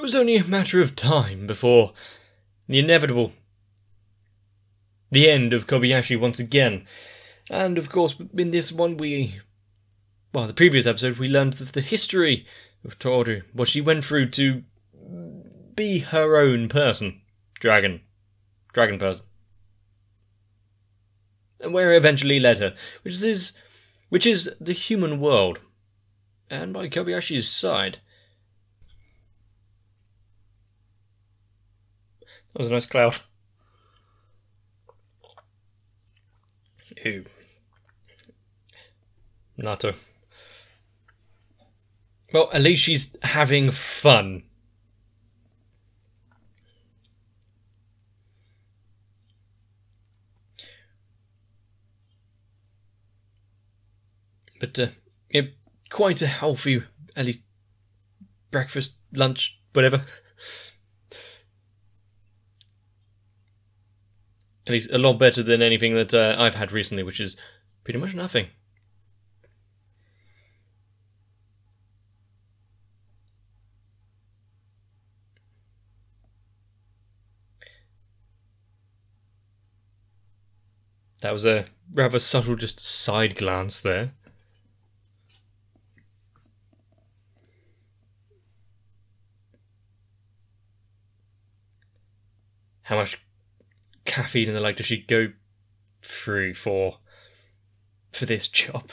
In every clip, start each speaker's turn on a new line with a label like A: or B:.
A: It was only a matter of time before the inevitable. The end of Kobayashi once again. And of course, in this one the previous episode, we learned the history of Toru, what she went through to be her own person. Dragon person. And where it eventually led her, which is the human world. And by Kobayashi's side. That was a nice cloud. Ew. Nato. Well, at least she's having fun. But, quite a healthy, at least, breakfast, lunch, whatever. At least a lot better than anything that I've had recently, which is pretty much nothing. That was a rather subtle just side glance there. How much caffeine and the like does she go through for this job?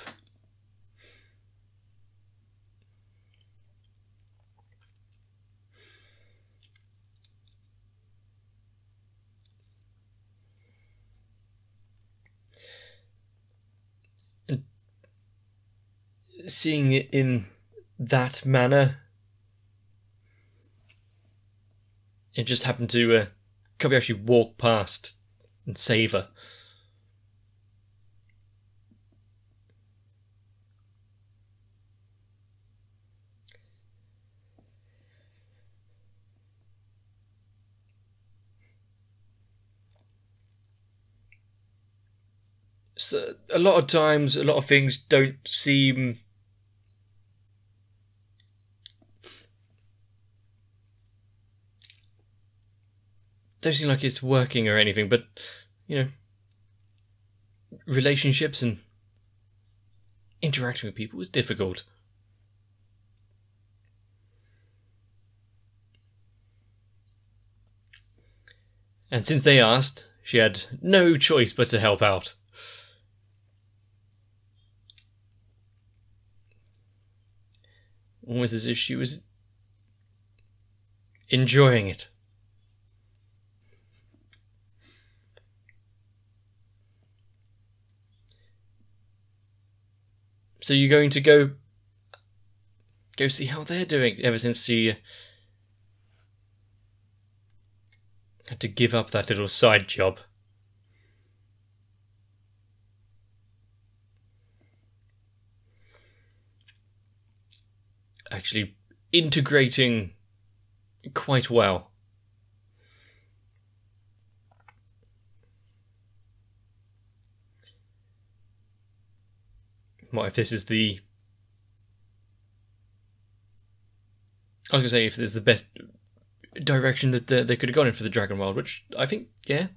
A: And seeing it in that manner, it just happened to Kobayashi walk past and save her. So, a lot of times, a lot of things don't seem like it's working or anything, but, you know, relationships and interacting with people is difficult. And since they asked, she had no choice but to help out. Almost as if she was enjoying it. So you're going to go see how they're doing ever since she had to give up that little side job. Actually integrating quite well. What if this is the... I was going to say if this is the best direction that they could have gone in for the Dragon World, which I think, yeah.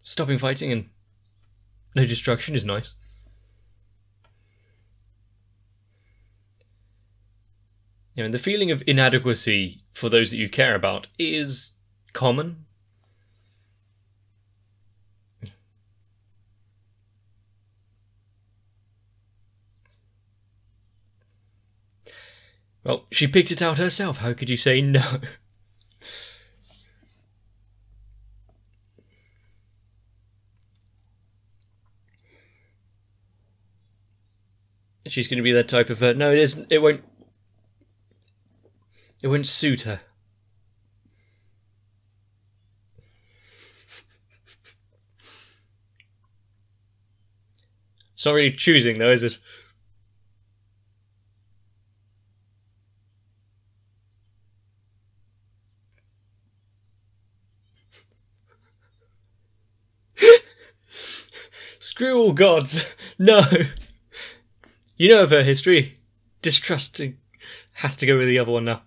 A: Stopping fighting and no destruction is nice. You know, and the feeling of inadequacy for those that you care about is common. Well, she picked it out herself. How could you say no? She's going to be that type of... no, it isn't. It won't suit her. It's not really choosing, though, is it? Screw all gods. No. You know of her history. Distrusting. Has to go with the other one now.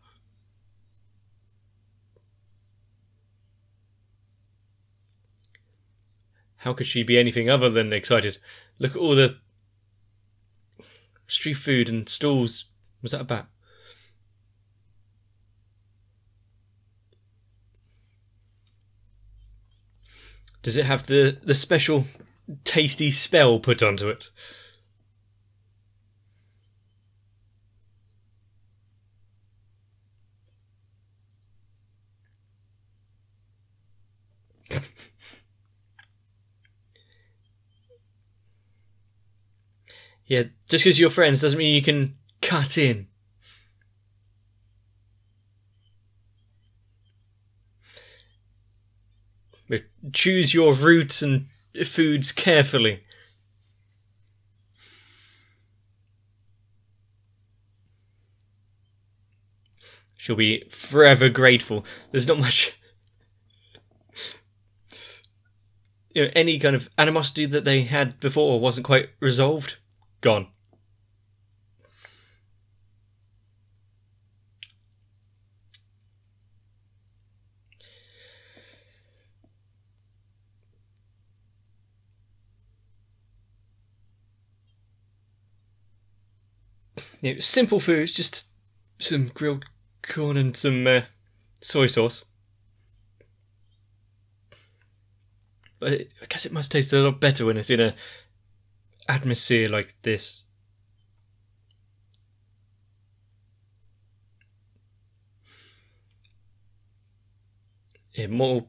A: How could she be anything other than excited? Look at all the street food and stalls. Was that a bat? Does it have the special tasty spell put onto it? Yeah, just because you're friends doesn't mean you can cut in. Choose your routes and foods carefully. She'll be forever grateful. There's not much... any kind of animosity that they had before wasn't quite resolved. Gone. Simple foods, just some grilled corn and some soy sauce. But I guess it must taste a lot better when it's in a atmosphere like this. Yeah, more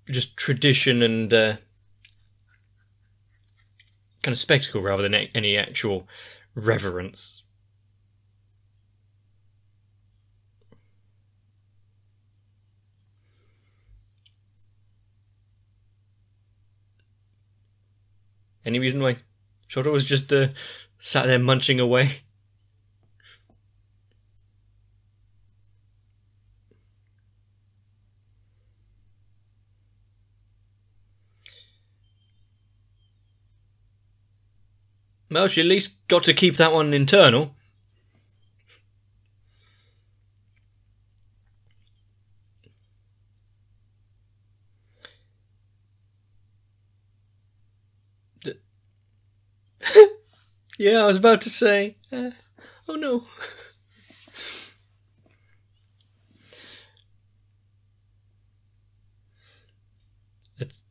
A: just tradition and kind of spectacle rather than any actual reverence. Any reason why Shoto was just sat there munching away? Well, she at least got to keep that one internal. Yeah, I was about to say. Oh no. It's...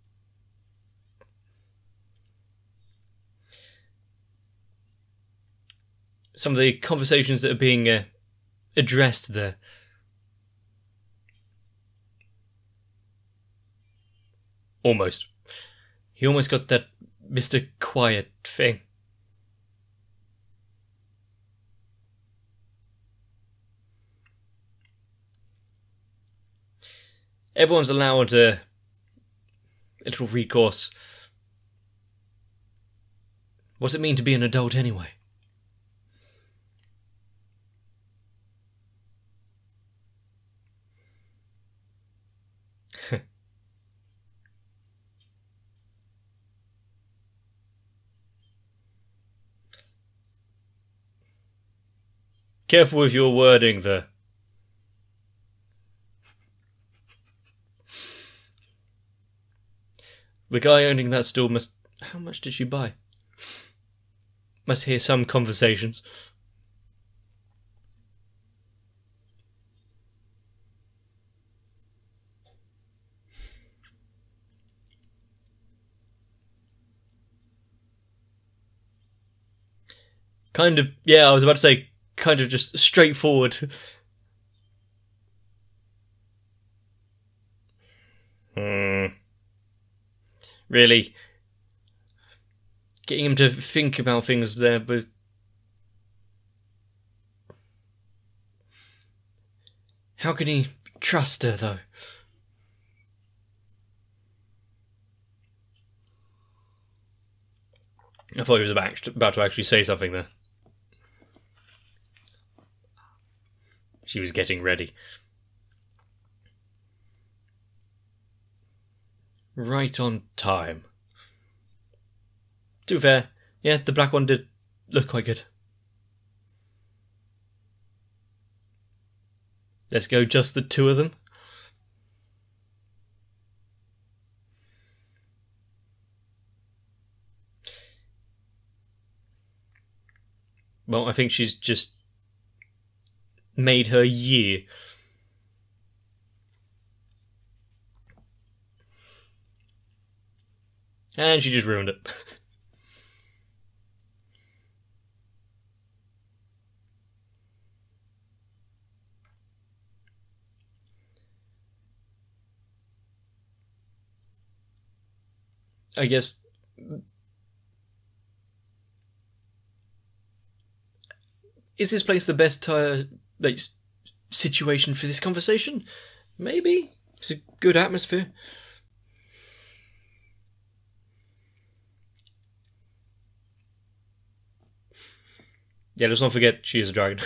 A: some of the conversations that are being addressed there. Almost. He almost got that Mr. Quiet thing. Everyone's allowed a little recourse. What's it mean to be an adult anyway? Careful with your wording there. The guy owning that store must... how much did she buy? Must hear some conversations. Kind of... yeah, I was about to say... kind of just straightforward. Really getting him to think about things there, but how can he trust her though? I thought he was about to actually say something there. She was getting ready. Right on time. To be fair, yeah, the black one did look quite good. Let's go just the two of them. Well, I think she's just made her year. And she just ruined it. I guess... Is this place the best situation for this conversation? Maybe. It's a good atmosphere. Yeah, let's not forget she is a dragon.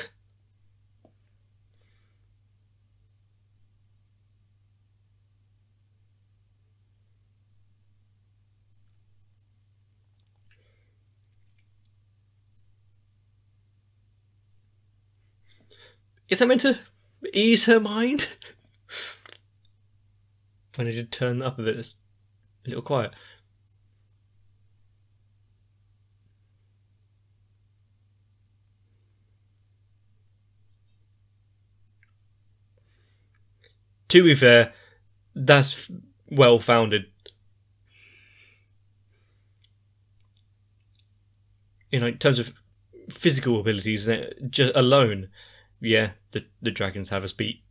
A: Is that meant to ease her mind? When I did turn up a bit, it's a little quiet. To be fair, that's well founded. You know, in terms of physical abilities just alone, yeah, the dragons have us beat.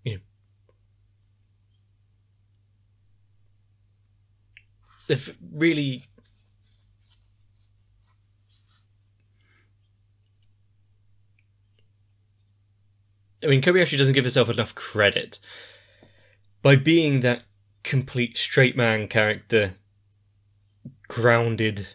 A: Yeah. They've really... I mean, Kobayashi doesn't give herself enough credit. By being that complete straight man character, grounded.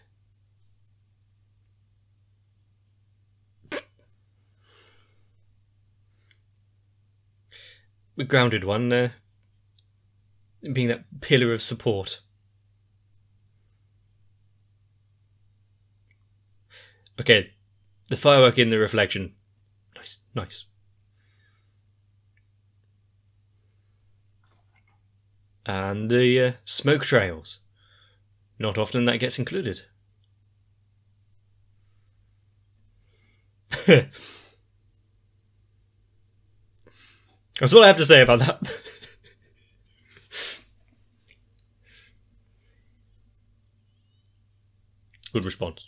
A: The grounded one, being that pillar of support. Okay, the firework in the reflection. Nice, nice. And the smoke trails. Not often that gets included. That's all I have to say about that. Good response.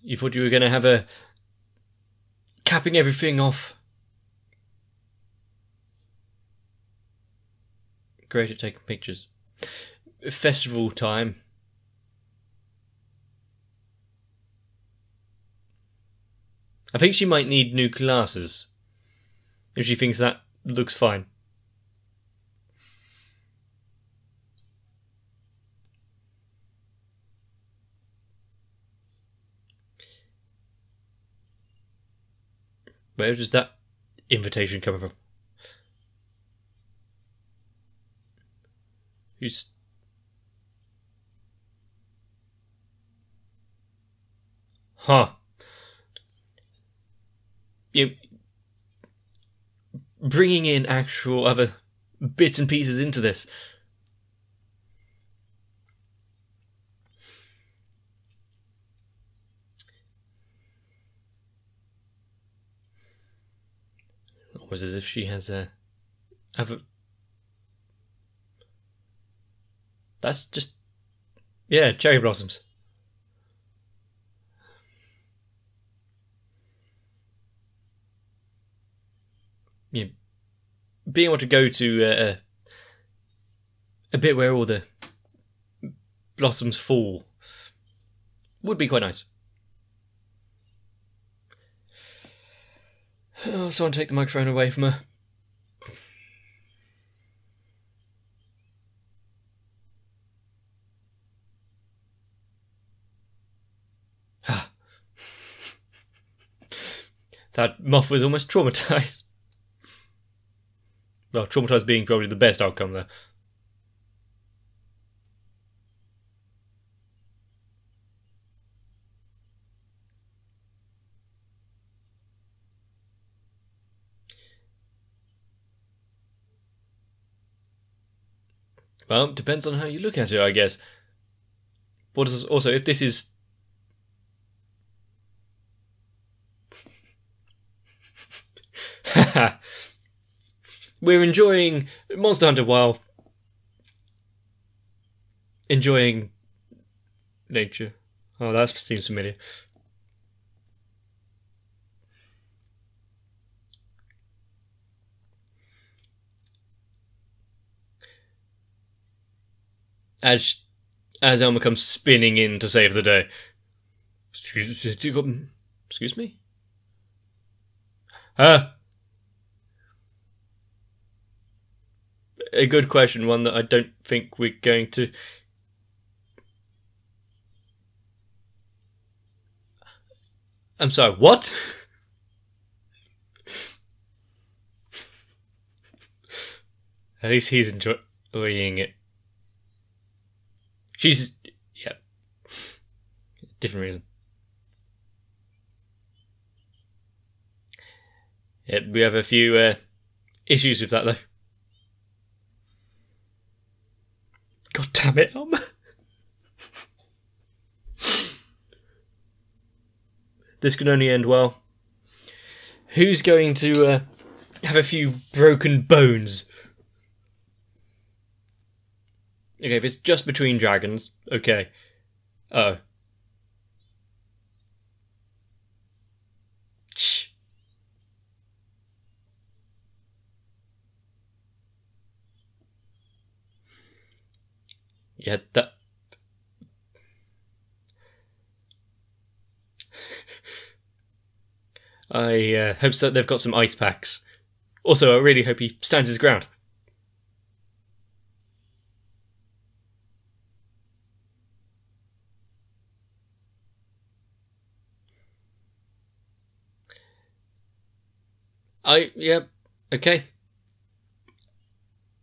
A: You thought you were going to have a capping everything off. Great at taking pictures. Festival time. I think she might need new glasses. If she thinks that looks fine. Where does that invitation come from? Who's... Huh. You... Bringing in actual other bits and pieces into this. Almost as if she has other... That's just... Yeah, cherry blossoms. Yeah, being able to go to a bit where all the blossoms fall would be quite nice. Oh, someone take the microphone away from her. That moth was almost traumatized. Well, traumatized being probably the best outcome there. Well, depends on how you look at it, I guess. What is also, if this is... We're enjoying Monster Hunter while enjoying nature. Oh, that seems familiar. As Elma comes spinning in to save the day. Excuse me? A good question, one that I don't think we're going to... I'm sorry, what? At least he's enjoying it. She's... yeah. Different reason. Yeah, we have a few issues with that, though. God damn it, Elma. This can only end well. Who's going to have a few broken bones? Okay, if it's just between dragons, okay. Oh. Yeah, that... I hope so. They've got some ice packs. Also, I really hope he stands his ground. Yeah, okay.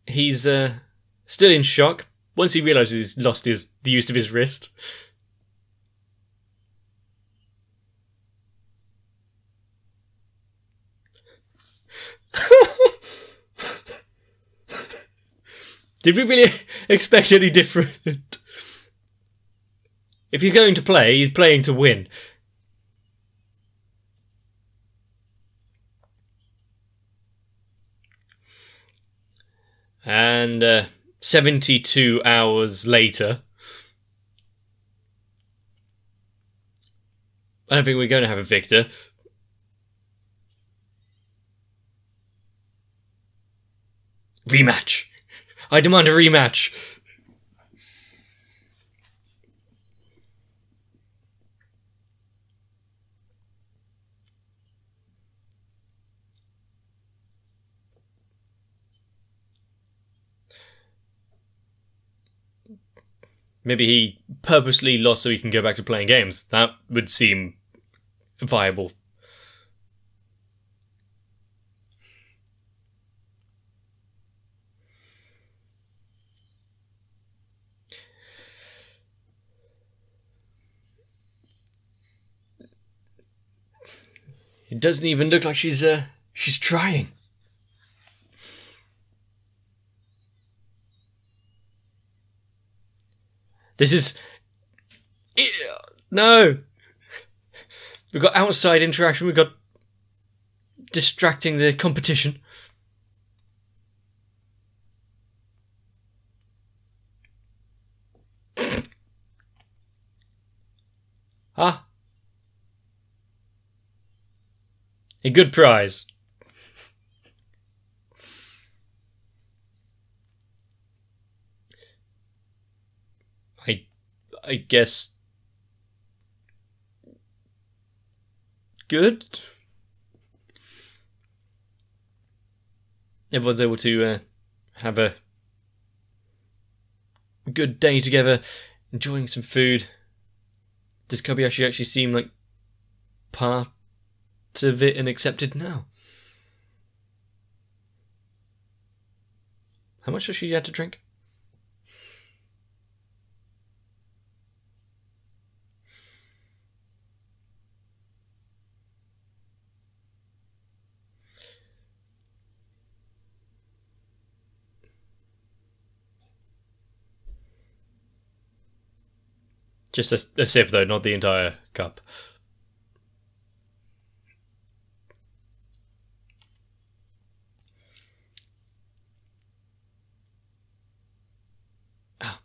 A: He's still in shock. Once he realises he's lost the use of his wrist. Did we really expect any different? If he's going to play, he's playing to win. And 72 hours later, I don't think we're going to have a victor. Rematch. I demand a rematch. Maybe he purposely lost so he can go back to playing games. That would seem viable. It doesn't even look like she's trying. This is... No! We've got outside interaction, we've got distracting the competition. Ah. A good prize. I guess... good? Everyone's able to have a good day together, enjoying some food. Does Kobayashi actually seem like part of it and accepted now? How much has she had to drink? Just a sip, though, not the entire cup. Ah,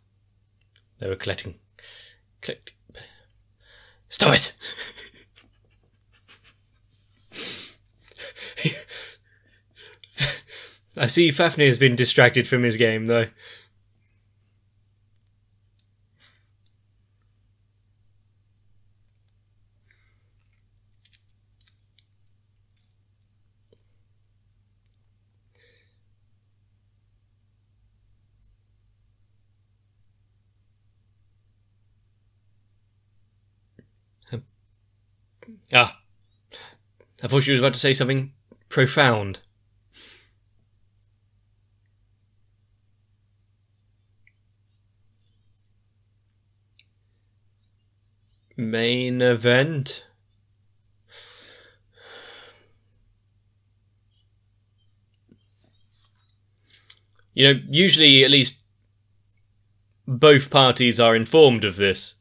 A: they were collecting. Stop it! I see Fafnir has been distracted from his game, though. Ah, I thought she was about to say something profound. Main event? You know, usually at least both parties are informed of this.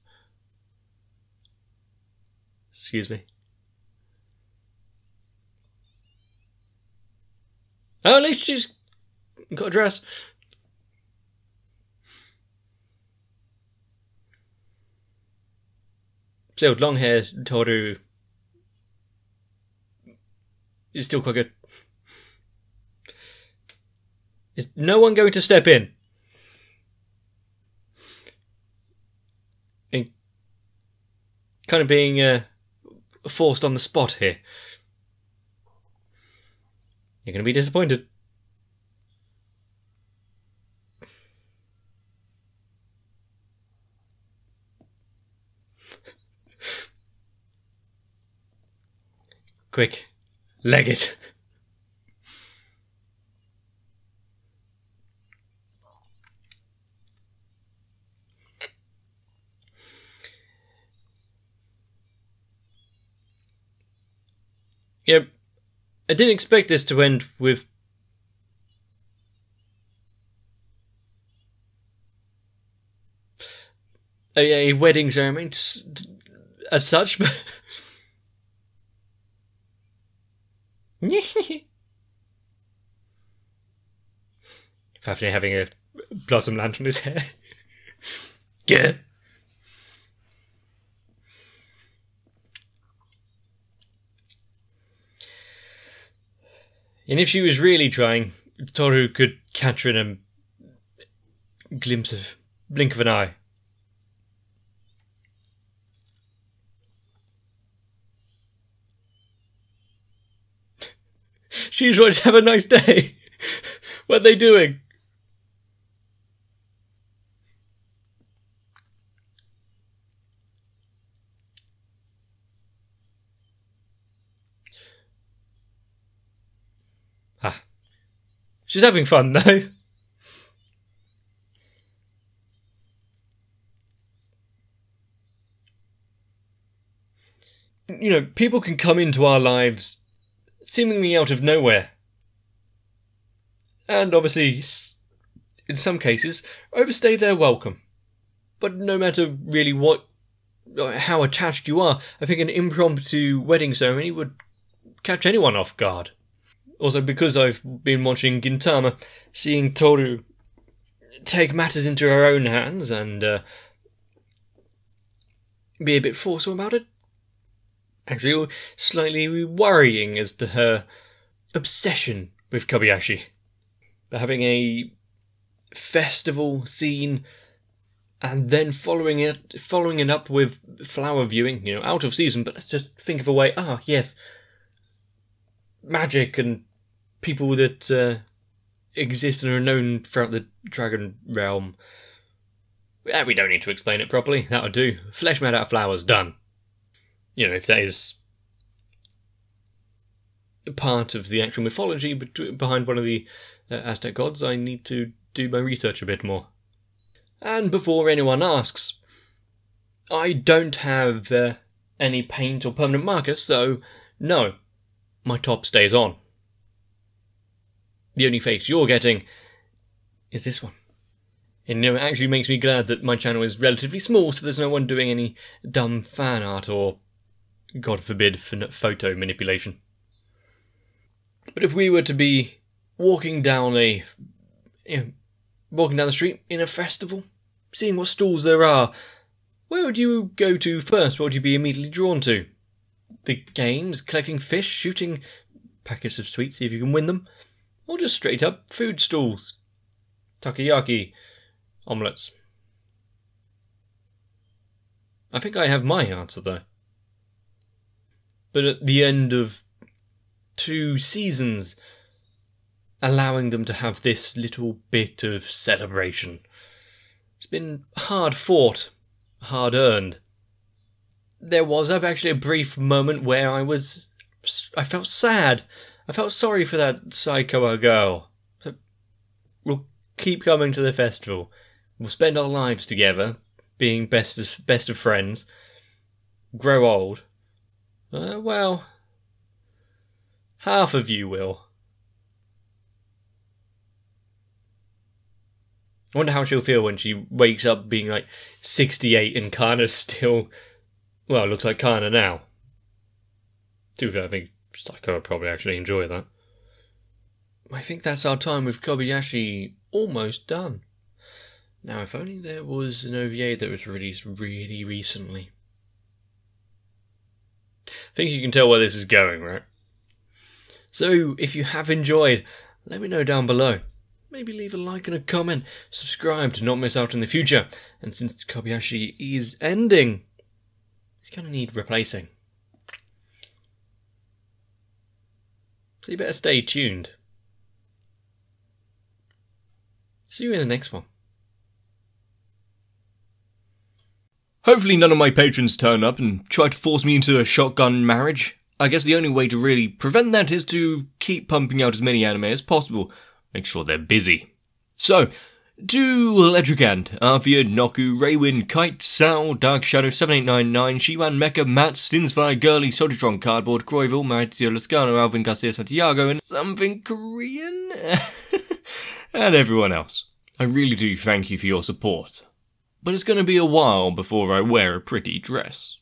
A: Excuse me. Oh, at least she's got a dress. Still, long hair Toru is still quite good. Is no one going to step in? And kind of being forced on the spot here. You're going to be disappointed. Quick, leg it. Yeah, I didn't expect this to end with a wedding ceremony as such, but Fafnir having a blossom lantern in his hair. Yeah. And if she was really trying, Toru could catch her in a blink of an eye. She just wanted to have a nice day. What are they doing? Ah. She's having fun, though. You know, people can come into our lives seemingly out of nowhere. And obviously, in some cases, overstay their welcome. But no matter really how attached you are, I think an impromptu wedding ceremony would catch anyone off guard. Also, because I've been watching Gintama, seeing Toru take matters into her own hands and be a bit forceful about it, actually slightly worrying as to her obsession with Kobayashi. But having a festival scene and then following it up with flower viewing, you know, out of season, but let's just think of a way. Ah, yes, magic and people that exist and are known throughout the dragon realm. We don't need to explain it properly. That'll do. Flesh made out of flowers, done. You know, if that is part of the actual mythology behind one of the Aztec gods, I need to do my research a bit more. And before anyone asks, I don't have any paint or permanent markers, so no, my top stays on. The only face you're getting is this one. And it actually makes me glad that my channel is relatively small, so there's no one doing any dumb fan art or, God forbid, photo manipulation. But if we were to be walking down the street in a festival, seeing what stalls there are, where would you go to first? What would you be immediately drawn to? The games, collecting fish, shooting packets of sweets, see if you can win them, or just straight up food stalls, takoyaki, omelettes? I think I have my answer though. But at the end of 2 seasons, allowing them to have this little bit of celebration. It's been hard fought, hard earned. There was actually a brief moment where I felt sad. I felt sorry for that psycho girl. So we'll keep coming to the festival. We'll spend our lives together, being best of friends. Grow old. Well, half of you will. I wonder how she'll feel when she wakes up being like 68 and Kana's still, well, looks like Kana now. To be fair, I think Psycho would probably actually enjoy that. I think that's our time with Kobayashi almost done. Now, if only there was an OVA that was released really recently. I think you can tell where this is going, right? So, if you have enjoyed, let me know down below. Maybe leave a like and a comment. Subscribe to not miss out in the future. And since Kobayashi is ending, he's going to need replacing. So you better stay tuned. See you in the next one. Hopefully none of my patrons turn up and try to force me into a shotgun marriage. I guess the only way to really prevent that is to keep pumping out as many anime as possible. Make sure they're busy. So, to Electricant, Arthur, Noku, Raywin, Kite, Sal, Dark Shadow, 7899, Shiwan, Mecha, Matt, Stinsfire, Girly, Solitron, Cardboard, Croyville, Maurizio Lascano, Alvin Garcia Santiago, and something Korean? And everyone else. I really do thank you for your support. But it's going to be a while before I wear a pretty dress.